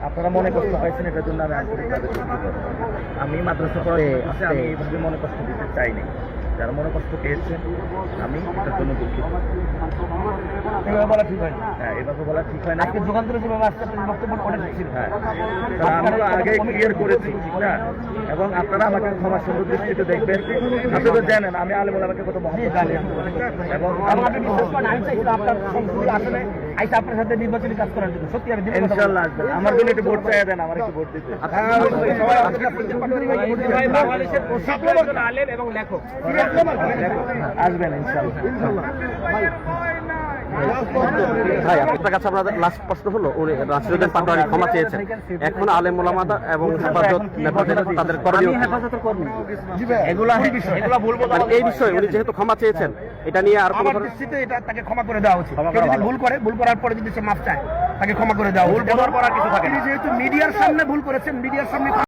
আপনারা মনে কষ্ট পাইছেন, এটার জন্য আমি আন্তরিকভাবে দুঃখিত। আমি মাদ্রাসা পড়াশোনা আমি এইভাবে মনে কষ্ট দিতে চাইনি। যারা মনে কষ্ট পেয়েছেন আমি এটার জন্য দুঃখিত। এভাবে বলা ঠিক হয় না। হ্যাঁ, এভাবে বলা ঠিক হয় না। আজকে যুগান্তরে যেভাবে আসছে আপনার বক্তব্য অনেক ছিল। হ্যাঁ, কারণ আমরা আগে ক্লিয়ার করেছি, ঠিক না? এবং আপনারা আমাকে ক্ষমা সুন্দর দৃষ্টিতে দেখবেন। আপনি তো জানেন আমি আলেমুল আমাকে কত মহব্বত করি এবং আপনি বিশ্বাস করেন আমি চাইছিলাম আপনার সংসদীয় আসলে আইসা আপনার সাথে নির্বাচনী কাজ করার জন্য। সত্যি আমি দিনের কথা বলছি। ইনশাআল্লাহ আসবেন। আমার জন্য একটু ভোট চাইয়া দেন, আমার একটু ভোট দিতে। বাংলাদেশের প্রসিদ্ধ একজন আলেম এবং লেখক। আসবেন ইনশাআল্লাহ। ভাই আপনার কাছে আপনাদের লাস্ট প্রশ্ন হলো, উনি রাশিদুদ্দিন পাটোয়ারি ক্ষমা চেয়েছেন, এখন আলেম ওলামা এবং হেফাজত নেতাদের তাদের করণীয় কি? হেফাজতের কর্মী। এগুলা ভুল বলা মানে এই বিষয়ে উনি যেহেতু ক্ষমা চেয়েছেন, এটা নিয়ে আর কোনো আমার ধরনের দৃষ্টিতে এটা তাকে ক্ষমা করে দেওয়া উচিত। কেউ যদি ভুল করে, ভুল করার পরে যদি সে মাফ চায়, তাকে ক্ষমা করে দেওয়া উচিত। ভুল করার পর আর কিছু থাকে না। তিনি যেহেতু মিডিয়ার সামনে ভুল করেছেন, মিডিয়ার সামনে